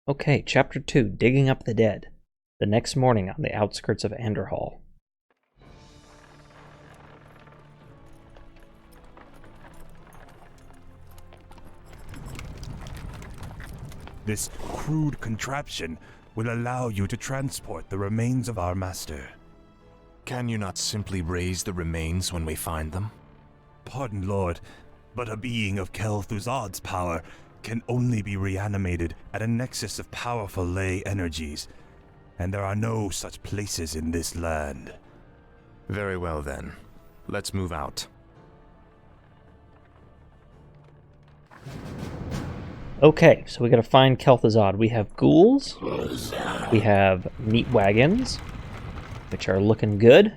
Okay, Chapter 2, Digging Up the Dead. The next morning on the outskirts of Andorhal. This crude contraption will allow you to transport the remains of our master. Can you not simply raise the remains when we find them? Pardon, Lord, but a being of Kel'Thuzad's power can only be reanimated at a nexus of powerful ley energies, and there are no such places in this land. Very well then. Let's move out. Okay, so we gotta find Kel'Thuzad. We have ghouls, we have meat wagons, which are looking good.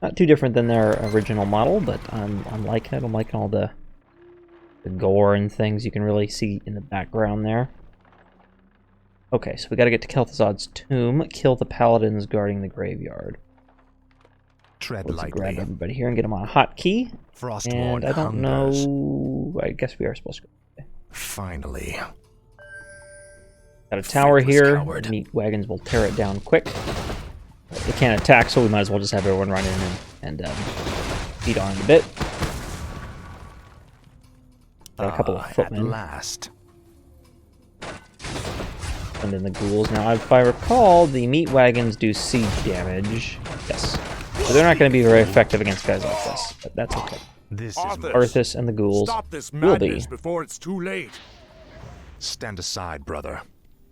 Not too different than their original model, but I'm liking it. I'm liking all the gore and things you can really see in the background there. Okay, so we gotta get to Kel'Thuzad's tomb, kill the paladins guarding the graveyard. Tread Let's lightly. grab everybody here and get them on a hotkey. Frostborn And I don't hungers. know... I guess we are supposed to go. Finally. Got a tower Faithless here. coward. Meat wagons will tear it down quick. They can't attack, so we might as well just have everyone run in and beat on it a bit. Got a couple of At footmen. last. And then the ghouls. Now, if I recall, the meat wagons do siege damage. Yes. So they're not going to be very effective against guys like this, but that's okay. This is Arthas and the ghouls Stop this will be. madness before it's too late. Stand aside, brother.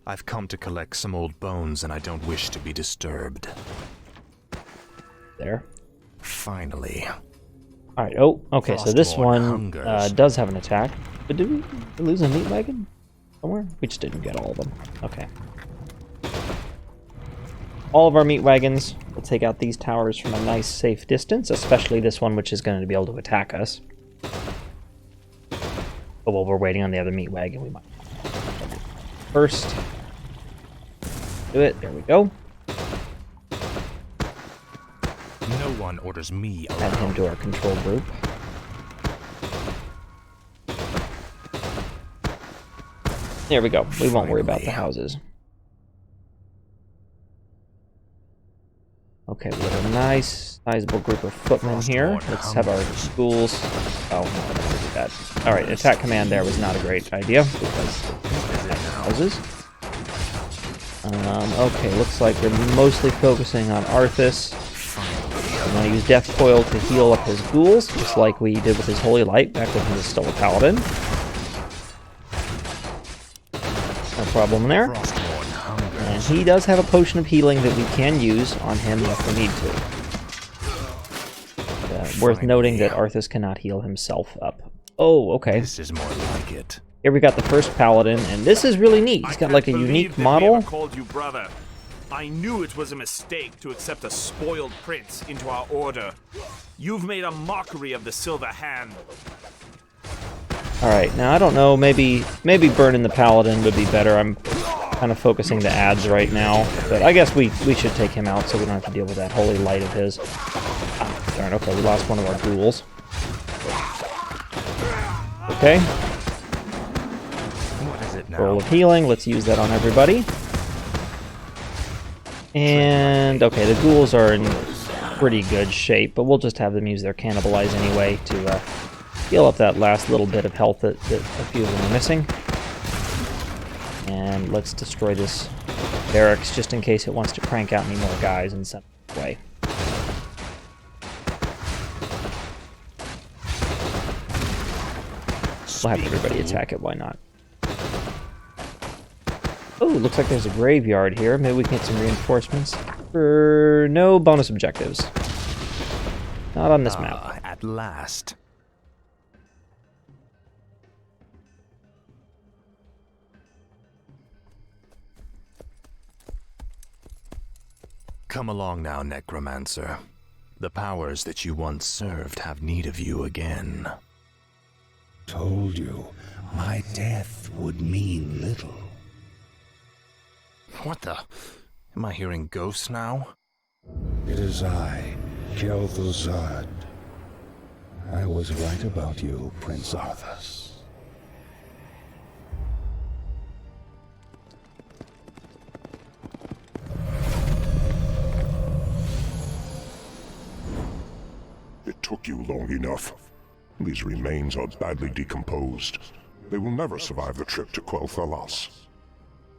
I've come to collect some old bones and I don't wish to be disturbed. There. Finally. Alright, oh, okay, so this Frostborn one hungers. does have an attack. But did we lose a meat wagon somewhere? We just didn't get all of them. Okay. All of our meat wagons will take out these towers from a nice, safe distance, especially this one, which is going to be able to attack us. But while we're waiting on the other meat wagon, we might first do it. There we go. No one orders me Add him around. to our control group. There we go. We won't worry about the houses. Okay, we have a nice, sizable group of footmen here. Let's have our schools. Oh, no, I don't want to do that. Alright, attack command there was not a great idea because attack houses. Okay, looks like they're mostly focusing on Arthas. I'm going to use Death Coil to heal up his ghouls, just like we did with his Holy Light back when he was still a paladin. No problem there. Frostborn hungers. And he does have a potion of healing that we can use on him if we need to. Worth noting that Arthas cannot heal himself up. Oh, okay. This is more like it. Here we got the first paladin, and this is really neat. He's got like a unique model. I called you brother. I knew it was a mistake to accept a spoiled prince into our order. You've made a mockery of the Silver Hand. Alright, now I don't know, maybe burning the paladin would be better. I'm kind of focusing the ads right now, but I guess we should take him out so we don't have to deal with that Holy Light of his. Darn, okay, we lost one of our ghouls. Okay. What is it now? Roll of healing, let's use that on everybody. And, okay, the ghouls are in pretty good shape, but we'll just have them use their cannibalize anyway to heal up that last little bit of health that a few of them are missing. And let's destroy this barracks just in case it wants to crank out any more guys and send them away. We'll have everybody attack it, why not? Oh, looks like there's a graveyard here. Maybe we can get some reinforcements. For no bonus objectives. Not on this map. At last. Come along now, Necromancer. The powers that you once served have need of you again. Told you, my death would mean little. What the? Am I hearing ghosts now? It is I, Kel'Thuzad. I was right about you, Prince Arthas. took you long enough. These remains are badly decomposed. They will never survive the trip to Quel'Thalas.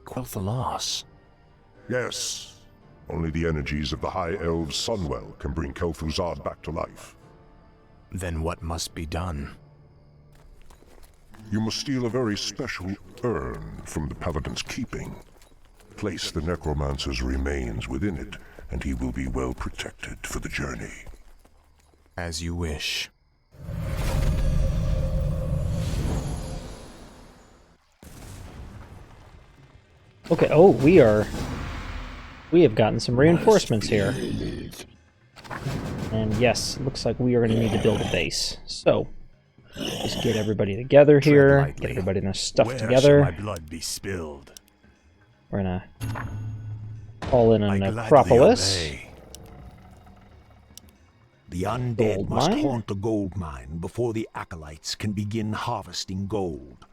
Quel'Thalas? Yes. Only the energies of the High Elves' Sunwell can bring Kel'Thuzad back to life. Then what must be done? You must steal a very special urn from the Paladin's keeping. Place the Necromancer's remains within it, and he will be well protected for the journey. As you wish. Okay, oh, we have gotten some reinforcements here. And yes, looks like we are going to need to build a base. So, just get everybody together here, get everybody their stuff together. Shall my blood be spilled? We're going to call in a necropolis. The undead Gold must mine? haunt the gold mine before the acolytes can begin harvesting gold.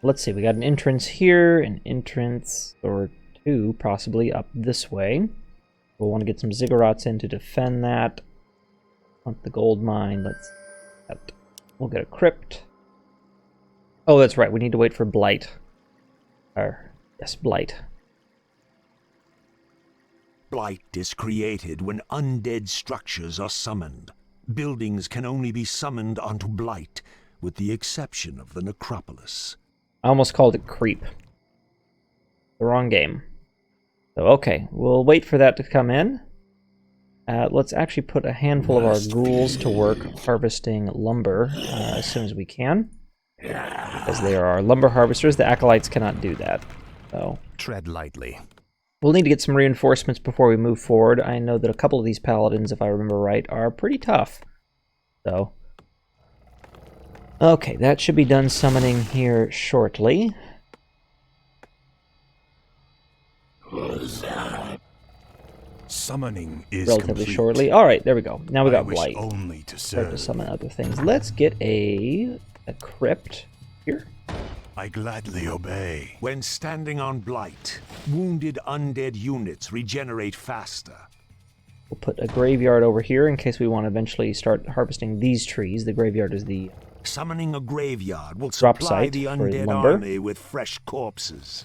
Let's see, we got an entrance here, an entrance or two possibly up this way. We'll want to get some ziggurats in to defend that. Want the gold mine, we'll get a crypt. Oh, that's right, we need to wait for Blight. Yes, Blight. Blight is created when undead structures are summoned. Buildings can only be summoned onto Blight, with the exception of the necropolis. I almost called it creep. The wrong game. So, okay, we'll wait for that to come in. Let's actually put a handful of our ghouls to work harvesting lumber as soon as we can. Because they are our lumber harvesters. The acolytes cannot do that. So Tread lightly. we'll need to get some reinforcements before we move forward. I know that a couple of these paladins, if I remember right, are pretty tough. So, okay, that should be done summoning here shortly. Summoning is Relatively complete. shortly. All right, there we go. Now we I got wish Blight. only to Start to serve. summon other things. Let's get a crypt here. I gladly obey. When standing on Blight, wounded undead units regenerate faster. We'll put a graveyard over here in case we want to eventually start harvesting these trees. The graveyard is the Summoning a graveyard will Drop supply site the for undead lumber. army with fresh corpses.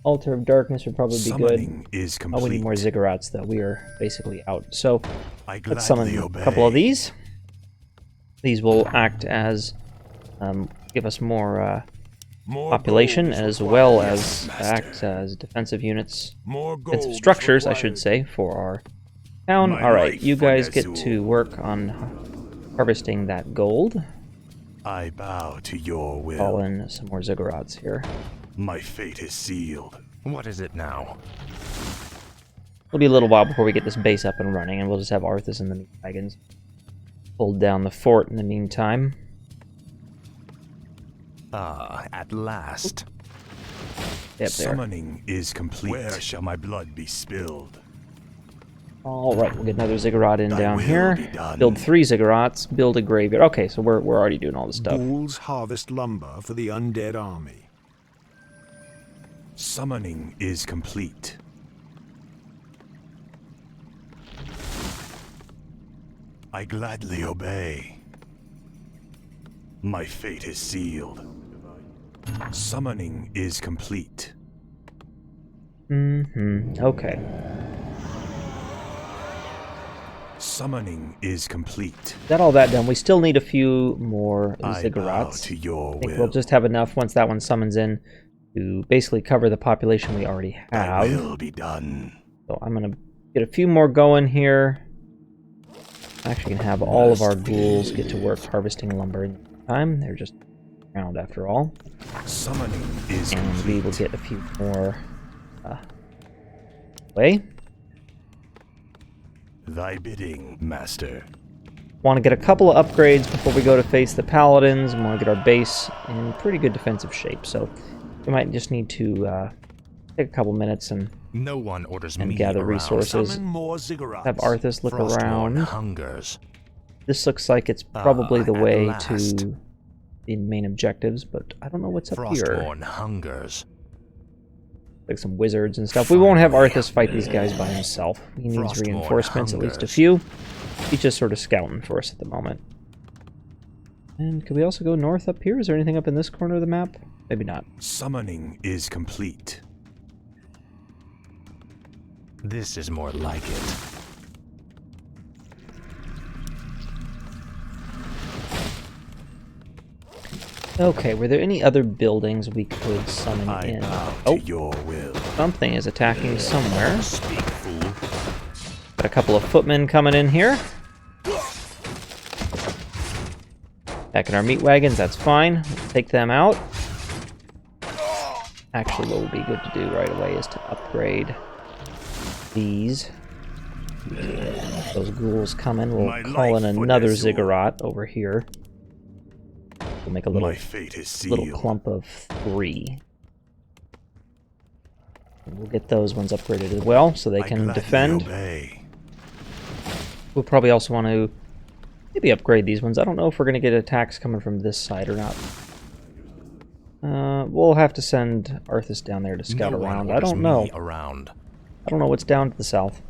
Altar of Darkness would probably be Summoning good. is Oh, complete. we need more ziggurats, though. We are basically out. So I let's summon gladly a obey. couple of these. These will act as, give us more More population, gold is as required. well as Master. act as defensive units. More gold Defensive is structures, I required. should say, for our town. My Alright, life you for guys get Nezul. to work on harvesting that gold. I bow to your will. Call in some more ziggurats here. My fate is sealed. What is it now? It'll be a little while before we get this base up and running, and we'll just have Arthas and the meat wagons hold down the fort in the meantime. Ah, at last. Yep, there. Summoning is complete. Where shall my blood be spilled? Alright, we'll get another ziggurat in Thy down will here. be done. Build 3 ziggurats, build a graveyard. Okay, so we're already doing all this stuff. Ghouls harvest lumber for the undead army. Summoning is complete. I gladly obey. My fate is sealed. Summoning is complete. Okay. Summoning is complete. Got all that done. We still need a few more I bow ziggurats. to your I think will. we'll just have enough once that one summons in to basically cover the population we already Thy have. will be done. So I'm gonna get a few more going here. I'm actually gonna have all of our ghouls get to work harvesting lumber in time. They're just around after all. Summoning is And complete. we will get a few more way. Thy bidding, master. Want to get a couple of upgrades before we go to face the paladins, and want to get our base in pretty good defensive shape. So we might just need to take a couple minutes and No one orders And me gather around. resources. Summon more ziggurats. have Arthas look Frostborn around. hungers. This looks like it's probably the at way last. to the main objectives, but I don't know what's up here. Frostborn hungers. Like some wizards and stuff. We won't have Arthas fight these guys by himself. He needs Frostborn reinforcements, at least a hungers. few. He's just sort of scouting for us at the moment. And can we also go north up here? Is there anything up in this corner of the map? Maybe not. Summoning is complete. This is more like it. Okay, were there any other buildings we could summon in? To your will. Something is attacking somewhere. Speak, fool. Got a couple of footmen coming in here. Back in our meat wagons, that's fine. Let's take them out. Actually, what would be good to do right away is to upgrade these. Those ghouls coming. We'll call in another ziggurat over here. We'll make a little, clump of 3. And we'll get those ones upgraded as well, so they can defend. We'll probably also want to maybe upgrade these ones. I don't know if we're going to get attacks coming from this side or not. We'll have to send Arthas down there to scout around. I don't know. I don't know what's down to the south.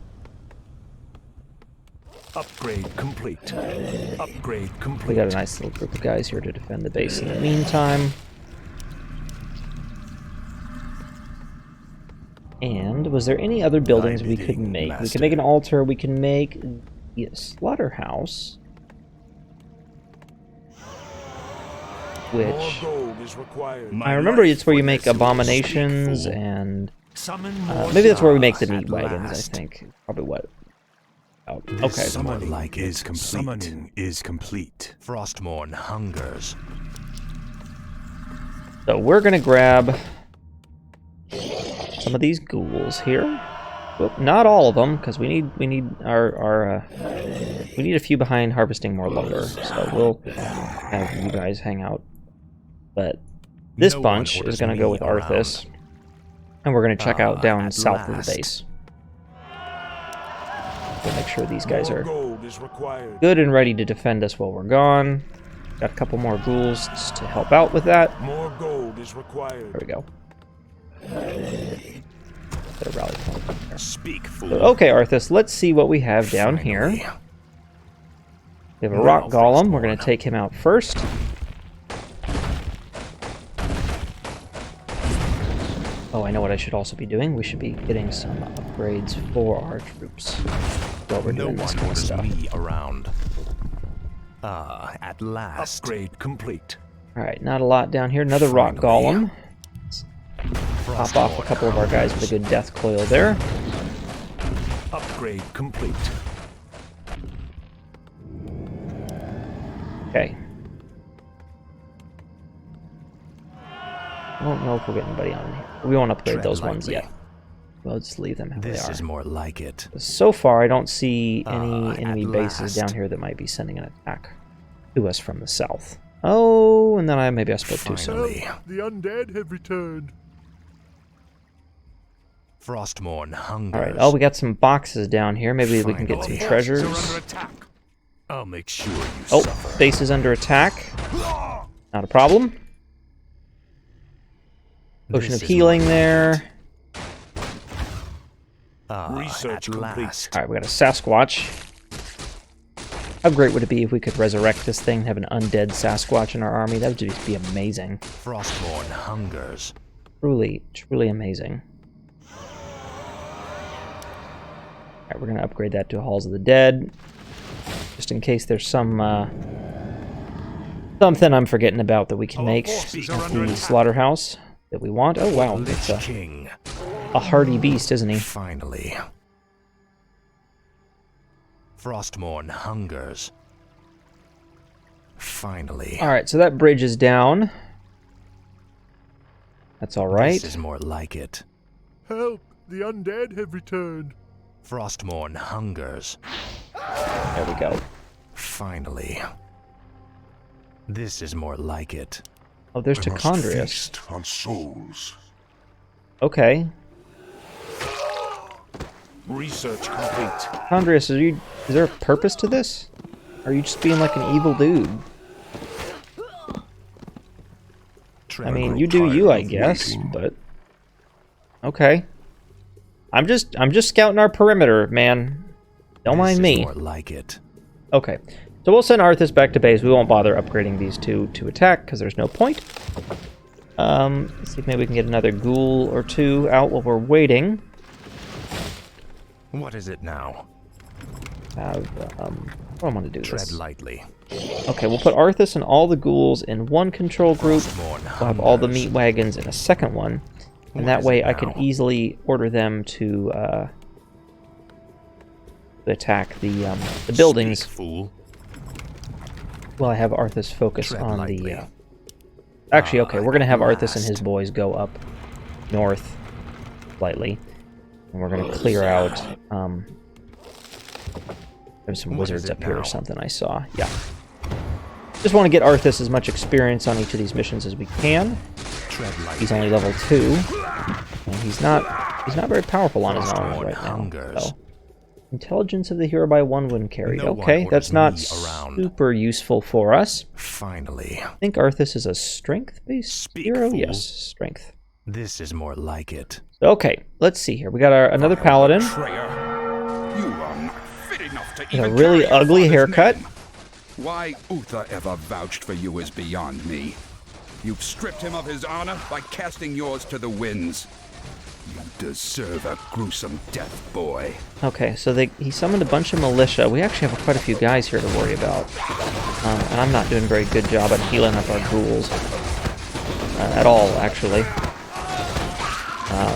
Upgrade complete. Upgrade complete. We got a nice little group of guys here to defend the base in the meantime. And was there any other buildings we could make? We can make an altar. We can make the slaughterhouse. Which I remember it's where you make abominations and maybe that's where we make the meat wagons. I think probably what. Oh, okay. Summoning is complete. Frostmourne hungers. So we're gonna grab some of these ghouls here. Well, not all of them, because we need our we need a few behind harvesting more lumber. So we'll have you guys hang out. But this bunch is gonna go with Arthas, and we're gonna check out down south of the base. We'll make sure these guys are good and ready to defend us while we're gone. Got a couple more ghouls to help out with that. More gold is required. There we go. Better rally point there. Speak, fool. So, okay, Arthas, let's see what we have down here. We have a rock golem. We're going to take him out first. Oh, I know what I should also be doing. We should be getting some upgrades for our troops while we're doing this kind of stuff. Me around. At last. Upgrade complete. Alright, not a lot down here. Another rock golem. Let's pop off a couple of our guys with a good death coil there. Upgrade complete. Okay. I don't know if we'll get anybody on here. We won't upgrade those ones yet. We'll just leave them how they are. This is more like it. So far, I don't see any enemy bases down here that might be sending an attack to us from the south. Oh, and then maybe I spoke too soon. The undead have returned. Frostmourne hungers. Alright, oh, we got some boxes down here. Maybe we can get some treasures. I'll make sure you suffer. Base is under attack. Not a problem. Potion of healing there. Research complete. Alright, we got a Sasquatch. How great would it be if we could resurrect this thing and have an undead Sasquatch in our army? That would just be amazing. Frostmourne hungers. Truly, truly amazing. Alright, we're going to upgrade that to Halls of the Dead. Just in case there's some, something I'm forgetting about that we can make at the slaughterhouse that we want. Oh, wow. It's a hardy beast, isn't he? Finally. Frostmourne hungers. Finally. Alright, so that bridge is down. That's alright. This is more like it. Help! The undead have returned. Frostmourne hungers. There we go. Finally. This is more like it. Oh, there's I must Condor. feast on souls. Okay. Research complete. Condor, is there a purpose to this? Or are you just being like an evil dude? I mean, you do you, I guess, but okay. I'm just scouting our perimeter, man. Don't mind me. More like it. Okay, so we'll send Arthas back to base. We won't bother upgrading these two to attack, because there's no point. Let's see if maybe we can get another ghoul or two out while we're waiting. What is it now? What do I want to do Tread this? lightly. Okay, we'll put Arthas and all the ghouls in one control group. We'll have all the meat wagons in a second one. And that way I can easily order them to attack the buildings. Speak, fool. Well, I have Arthas focus Tread on lightly. the... Actually, okay, we're going to have at Arthas and his last. boys go up north slightly. And we're going to clear out... there's some What wizards is it up here or now? something I saw. Yeah. Just want to get Arthas as much experience on each of these missions as we can. Tread lightly. He's only level 2. And he's not very powerful on his own Frostborn right now. hungers. So. Intelligence of the hero by 1 when carried. No one Okay, that's not orders me around. super useful for us. Finally. I think Arthas is a strength-based Speak, hero? fool. Yes, strength. This is more like it. Okay, let's see here. We got another paladin. Betrayer. You are not fit enough to With a even really carry your ugly father's haircut. name. Why Uther ever vouched for you is beyond me. You've stripped him of his honor by casting yours to the winds. You deserve a gruesome death, boy. Okay, so he summoned a bunch of militia. We actually have quite a few guys here to worry about. And I'm not doing a very good job at healing up our ghouls. At all, actually.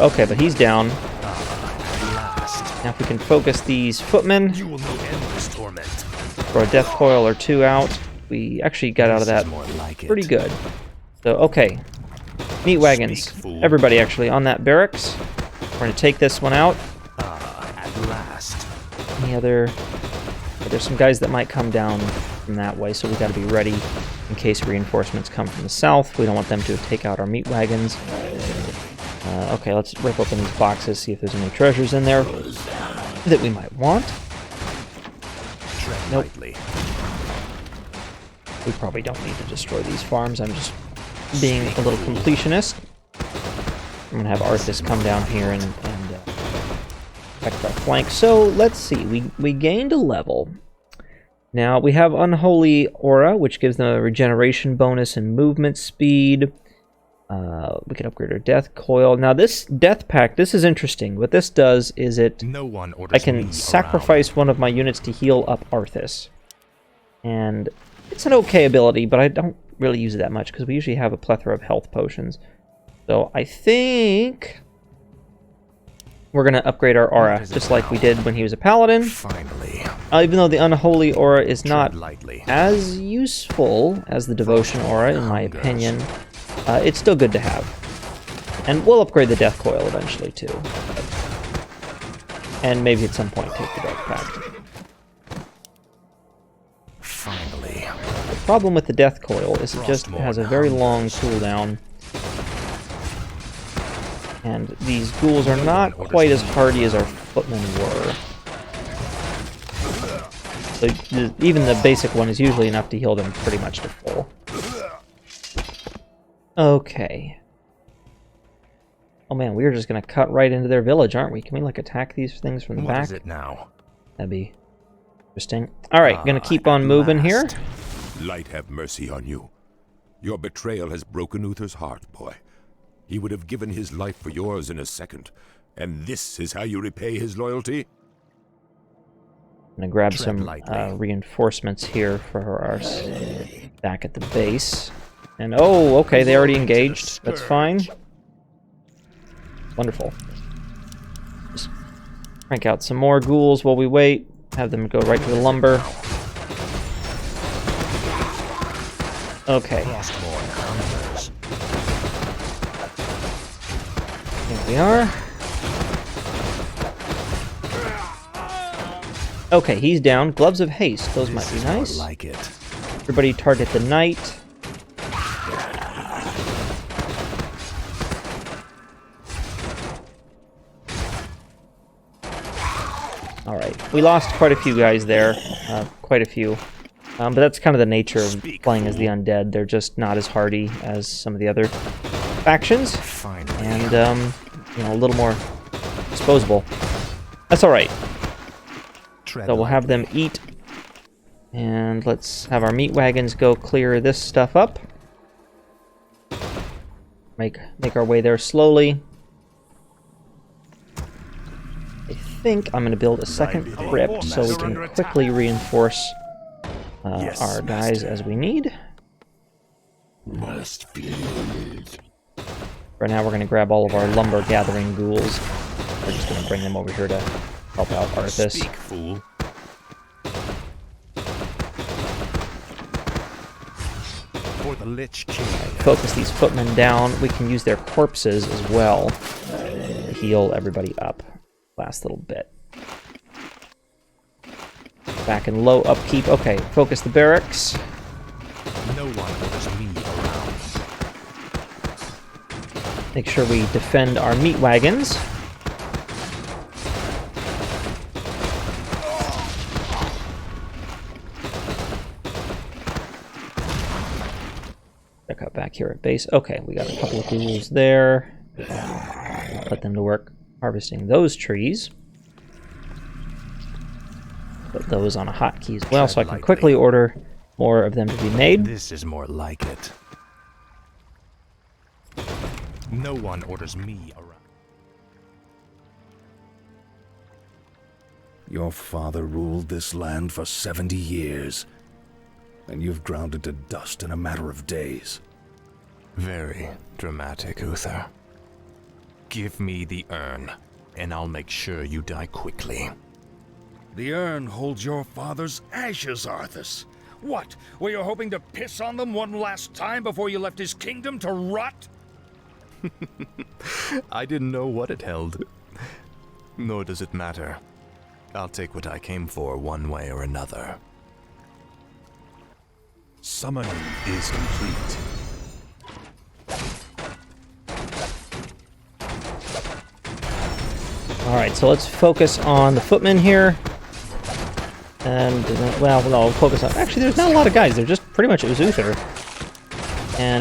Okay, but he's down. Now if we can focus these footmen, You will know endless torment. throw a death coil or 2 out. We actually got out of that More like it. pretty good. So, okay. Meat wagons. Speak, fool. Everybody, actually, on that barracks. We're going to take this one out. At last. Any other... There's some guys that might come down from that way, so we got to be ready in case reinforcements come from the south. We don't want them to take out our meat wagons. Okay, let's rip open these boxes, see if there's any treasures in there that we might want. Tread Nope. lightly. We probably don't need to destroy these farms. I'm just being a little completionist. I'm going to have Arthas come down here and protect our flank. So, let's see. We gained a level. Now, we have Unholy Aura, which gives them a regeneration bonus and movement speed. We can upgrade our Death Coil. Now, this Death Pack, this is interesting. What this does is No one orders I me can around. sacrifice one of my units to heal up Arthas. And it's an okay ability, but I don't really use it that much because we usually have a plethora of health potions. So I think we're going to upgrade our aura, What is it just like we now? did when he was a paladin. Finally. Even though the Unholy Aura is not Tread lightly. as useful as the Devotion Aura, in my opinion, it's still good to have. And we'll upgrade the Death Coil eventually, too. And maybe at some point take the Death Pact. Finally. The problem with the Death Coil is it just has a very long cooldown. And these ghouls are not quite as hardy as our footmen were. So even the basic one is usually enough to heal them pretty much to full. Okay. Oh man, we're just gonna cut right into their village, aren't we? Can we like attack these things from the What back? is it now? That'd be interesting. Alright, gonna keep on moving here. Light have mercy on you. Your betrayal has broken Uther's heart, boy. He would have given his life for yours in a second. And this is how you repay his loyalty? I'm gonna grab Tread some lightly. reinforcements here for our back at the base. And oh, okay, they already engaged. That's fine. Wonderful. Just crank out some more ghouls while we wait. Have them go right to the lumber. Okay, Frostborn hungers. here we are. Okay, he's down. Gloves of haste. Those might be This is more nice. like it. Everybody target the knight. Alright, we lost quite a few guys there. Quite a few. But that's kind of the nature of playing as the undead. They're just not as hardy as some of the other factions. Finally. And, you know, a little more disposable. That's alright. Tread So we'll have them lightly. eat And let's have our meat wagons go clear this stuff up. Make our way there slowly. I think I'm going to build a second crypt so we can quickly reinforce our guys as we need. For now, we're going to grab all of our lumber gathering ghouls. We're just going to bring them over here to help out Arthas. Speak, fool. For the Lich King. Focus these footmen down. We can use their corpses as well to heal everybody up. Last little bit. Back in low upkeep. Okay, focus the barracks. No one orders me around. Make sure we defend our meat wagons. Check out back here at base. Okay, we got a couple of ghouls there. Put them to work harvesting those trees. Put those on a hotkey as well, so I can quickly order more of them to be made. This is more like it. No one orders me around. Your father ruled this land for 70 years, and you've ground it to dust in a matter of days. Very dramatic, Uther. Give me the urn, and I'll make sure you die quickly. The urn holds your father's ashes, Arthas. What? Were you hoping to piss on them one last time before you left his kingdom to rot? I didn't know what it held. Nor does it matter. I'll take what I came for one way or another. Summoning is complete. Alright, so let's focus on the footmen here. And, well, no, we'll focus on... Actually, there's not a lot of guys. They're just pretty much... It was Uther.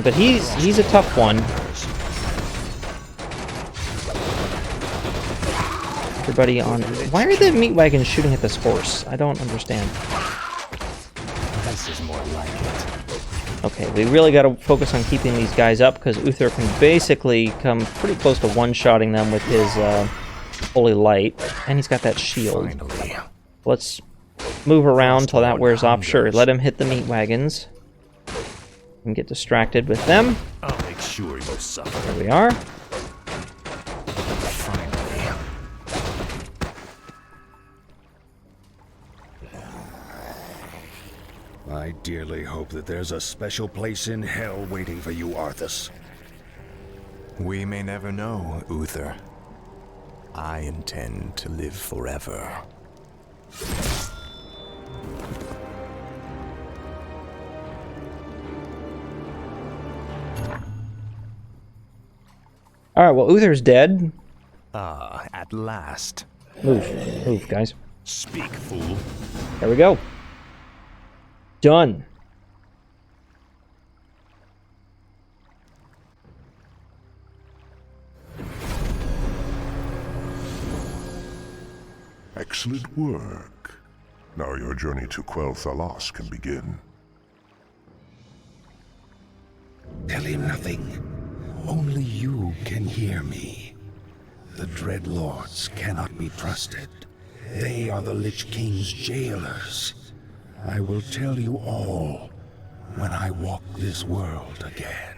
But he's a tough one. Everybody on... Why are the meat wagons shooting at this horse? I don't understand. This is more like it. Okay, we really got to focus on keeping these guys up, because Uther can basically come pretty close to one-shotting them with his holy light. And he's got that shield. Finally. Let's move around till that wears off. Sure, let him hit the meat wagons. And get distracted with them. I'll make sure you suffer. There we are. Finally. I dearly hope that there's a special place in hell waiting for you, Arthas. We may never know, Uther. I intend to live forever. Alright, well, Uther's dead. Ah, at last. Move, guys. Speak, fool. There we go. Done. Excellent work. Now your journey to Quell Thalas can begin. Tell him nothing. Only you can hear me. The Dread Lords cannot be trusted. They are the Lich King's jailers. I will tell you all when I walk this world again.